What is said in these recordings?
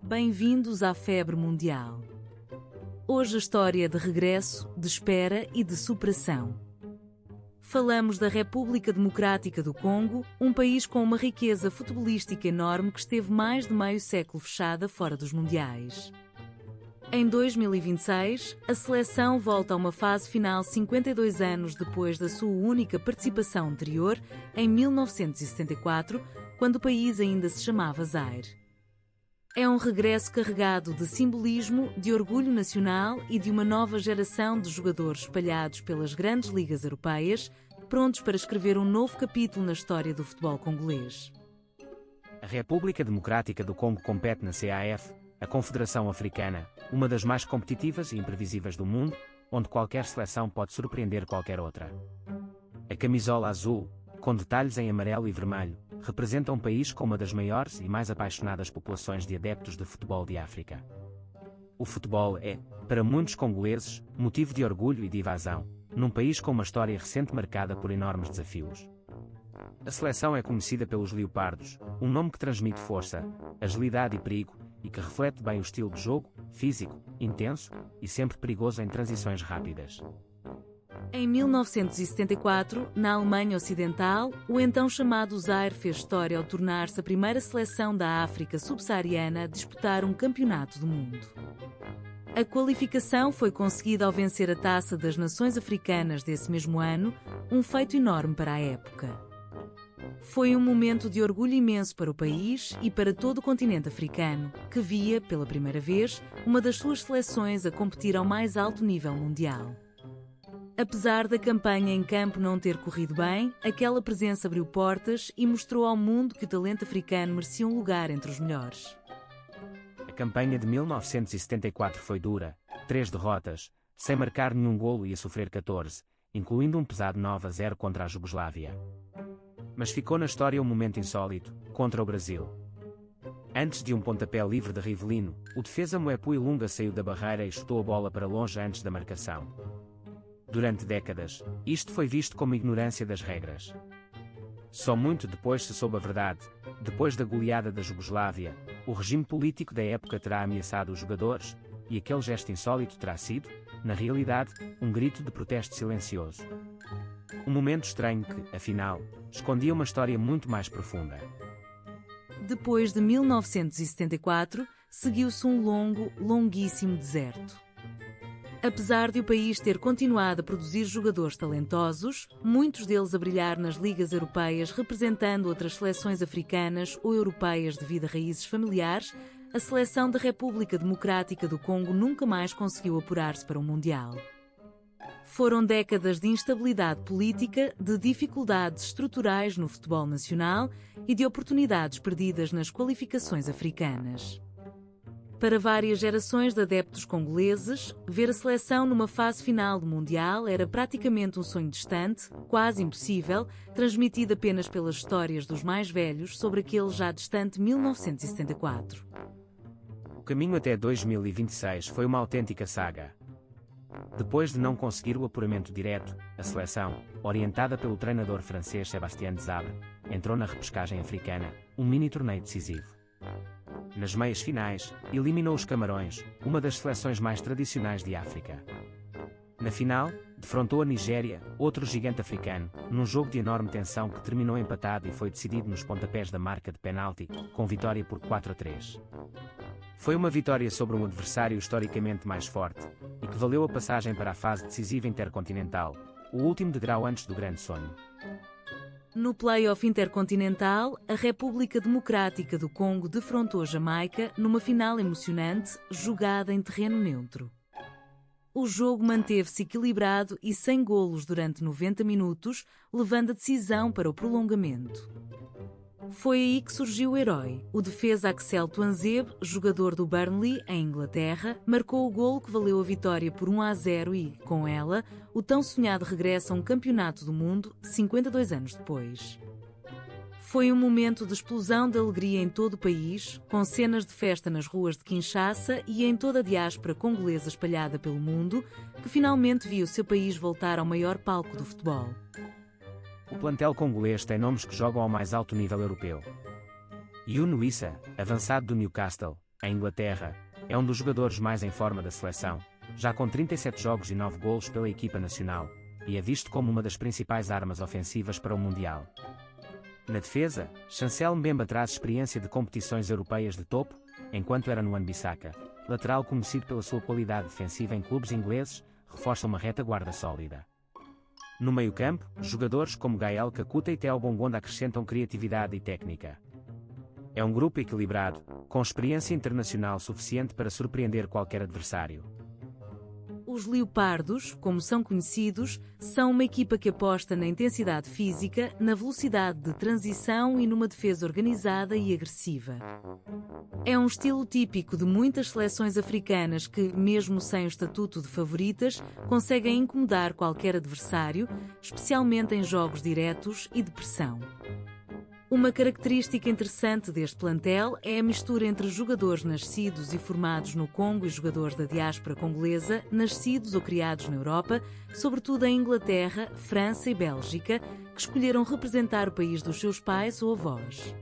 Bem-vindos à febre mundial. Hoje a história de regresso, de espera e de superação. Falamos da República Democrática do Congo, um país com uma riqueza futebolística enorme que esteve mais de meio século fechada fora dos mundiais. Em 2026, a seleção volta a uma fase final 52 anos depois da sua única participação anterior, em 1974, quando o país ainda se chamava Zaire. É um regresso carregado de simbolismo, de orgulho nacional e de uma nova geração de jogadores espalhados pelas grandes ligas europeias, prontos para escrever um novo capítulo na história do futebol congolês. A República Democrática do Congo compete na CAF, a Confederação Africana, uma das mais competitivas e imprevisíveis do mundo, onde qualquer seleção pode surpreender qualquer outra. A camisola azul, com detalhes em amarelo e vermelho, representa um país com uma das maiores e mais apaixonadas populações de adeptos de futebol de África. O futebol é, para muitos congoleses, motivo de orgulho e de evasão, num país com uma história recente marcada por enormes desafios. A seleção é conhecida pelos leopardos, um nome que transmite força, agilidade e perigo, e que reflete bem o estilo de jogo, físico, intenso e sempre perigoso em transições rápidas. Em 1974, na Alemanha Ocidental, o então chamado Zaire fez história ao tornar-se a primeira seleção da África subsaariana a disputar um campeonato do mundo. A qualificação foi conseguida ao vencer a Taça das Nações Africanas desse mesmo ano, um feito enorme para a época. Foi um momento de orgulho imenso para o país e para todo o continente africano, que via, pela primeira vez, uma das suas seleções a competir ao mais alto nível mundial. Apesar da campanha em campo não ter corrido bem, aquela presença abriu portas e mostrou ao mundo que o talento africano merecia um lugar entre os melhores. A campanha de 1974 foi dura, 3 derrotas, sem marcar nenhum golo e a sofrer 14, incluindo um pesado 9-0 contra a Jugoslávia. Mas ficou na história um momento insólito, contra o Brasil. Antes de um pontapé livre de Rivelino, o defesa Mwepu Ilunga saiu da barreira e chutou a bola para longe antes da marcação. Durante décadas, isto foi visto como ignorância das regras. Só muito depois se soube a verdade. Depois da goleada da Jugoslávia, o regime político da época terá ameaçado os jogadores, e aquele gesto insólito terá sido, na realidade, um grito de protesto silencioso. Um momento estranho que, afinal, escondia uma história muito mais profunda. Depois de 1974, seguiu-se um longuíssimo deserto. Apesar de o país ter continuado a produzir jogadores talentosos, muitos deles a brilhar nas ligas europeias representando outras seleções africanas ou europeias devido a raízes familiares, a seleção da República Democrática do Congo nunca mais conseguiu apurar-se para o Mundial. Foram décadas de instabilidade política, de dificuldades estruturais no futebol nacional e de oportunidades perdidas nas qualificações africanas. Para várias gerações de adeptos congoleses, ver a seleção numa fase final do Mundial era praticamente um sonho distante, quase impossível, transmitido apenas pelas histórias dos mais velhos sobre aquele já distante 1974. O caminho até 2026 foi uma autêntica saga. Depois de não conseguir o apuramento direto, a seleção, orientada pelo treinador francês Sébastien Desabre, entrou na repescagem africana, um mini-torneio decisivo. Nas meias finais, eliminou os Camarões, uma das seleções mais tradicionais de África. Na final, defrontou a Nigéria, outro gigante africano, num jogo de enorme tensão que terminou empatado e foi decidido nos pontapés da marca de penalti, com vitória por 4-3. Foi uma vitória sobre um adversário historicamente mais forte, e que valeu a passagem para a fase decisiva intercontinental, o último degrau antes do grande sonho. No play-off intercontinental, a República Democrática do Congo defrontou Jamaica numa final emocionante, jogada em terreno neutro. O jogo manteve-se equilibrado e sem golos durante 90 minutos, levando a decisão para o prolongamento. Foi aí que surgiu o herói. O defesa Axel Tuanzebe, jogador do Burnley, em Inglaterra, marcou o golo que valeu a vitória por 1-0 e, com ela, o tão sonhado regresso a um campeonato do mundo, 52 anos depois. Foi um momento de explosão de alegria em todo o país, com cenas de festa nas ruas de Kinshasa e em toda a diáspora congolesa espalhada pelo mundo, que finalmente viu seu país voltar ao maior palco do futebol. O plantel congolês tem nomes que jogam ao mais alto nível europeu. Younou Issa, avançado do Newcastle, A Inglaterra é um dos jogadores mais em forma da seleção, já com 37 jogos e 9 golos pela equipa nacional, e é visto como uma das principais armas ofensivas para o Mundial. Na defesa, Chancel Mbemba traz experiência de competições europeias de topo, enquanto era no Wan-Bissaka, lateral conhecido pela sua qualidade defensiva em clubes ingleses, reforça uma retaguarda sólida. No meio-campo, jogadores como Gael Kakuta e Theo Bongonda acrescentam criatividade e técnica. É um grupo equilibrado, com experiência internacional suficiente para surpreender qualquer adversário. Os Leopardos, como são conhecidos, são uma equipa que aposta na intensidade física, na velocidade de transição e numa defesa organizada e agressiva. É um estilo típico de muitas seleções africanas que, mesmo sem o estatuto de favoritas, conseguem incomodar qualquer adversário, especialmente em jogos diretos e de pressão. Uma característica interessante deste plantel é a mistura entre jogadores nascidos e formados no Congo e jogadores da diáspora congolesa, nascidos ou criados na Europa, sobretudo em Inglaterra, França e Bélgica, que escolheram representar o país dos seus pais ou avós.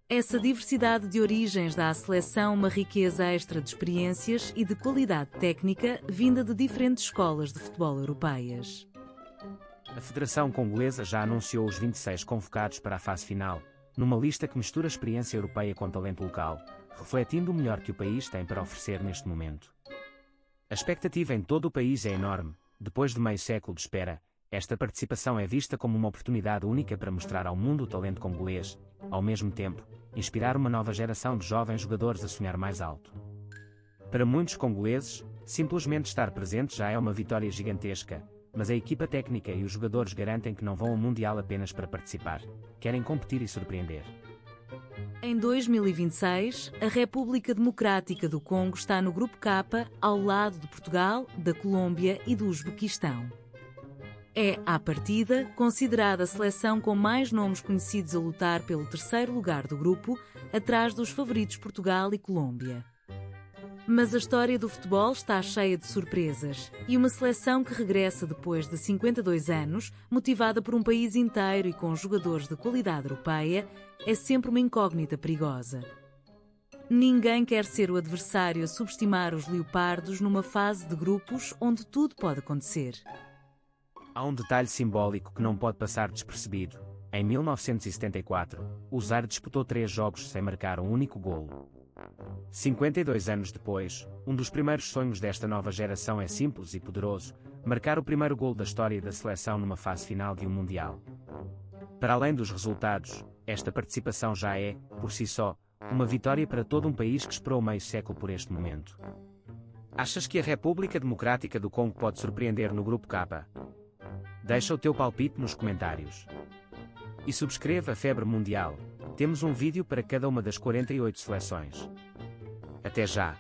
Essa diversidade de origens dá à seleção uma riqueza extra de experiências e de qualidade técnica vinda de diferentes escolas de futebol europeias. A Federação Congolesa já anunciou os 26 convocados para a fase final, numa lista que mistura experiência europeia com talento local, refletindo o melhor que o país tem para oferecer neste momento. A expectativa em todo o país é enorme. Depois de meio século de espera, esta participação é vista como uma oportunidade única para mostrar ao mundo o talento congolês, ao mesmo tempo, inspirar uma nova geração de jovens jogadores a sonhar mais alto. Para muitos congoleses, simplesmente estar presente já é uma vitória gigantesca. Mas a equipa técnica e os jogadores garantem que não vão ao Mundial apenas para participar, querem competir e surpreender. Em 2026, a República Democrática do Congo está no Grupo K, ao lado de Portugal, da Colômbia e do Uzbequistão. É, à partida, considerada a seleção com mais nomes conhecidos a lutar pelo terceiro lugar do grupo, atrás dos favoritos Portugal e Colômbia. Mas a história do futebol está cheia de surpresas e uma seleção que regressa depois de 52 anos, motivada por um país inteiro e com jogadores de qualidade europeia, é sempre uma incógnita perigosa. Ninguém quer ser o adversário a subestimar os Leopardos numa fase de grupos onde tudo pode acontecer. Há um detalhe simbólico que não pode passar despercebido. Em 1974, o Zaire disputou 3 jogos sem marcar um único golo. 52 anos depois, um dos primeiros sonhos desta nova geração é simples e poderoso: marcar o primeiro golo da história da seleção numa fase final de um Mundial. Para além dos resultados, esta participação já é, por si só, uma vitória para todo um país que esperou meio século por este momento. Achas que a República Democrática do Congo pode surpreender no Grupo K? Deixa o teu palpite nos comentários. E subscreva a Febre Mundial. Temos um vídeo para cada uma das 48 seleções. Até já!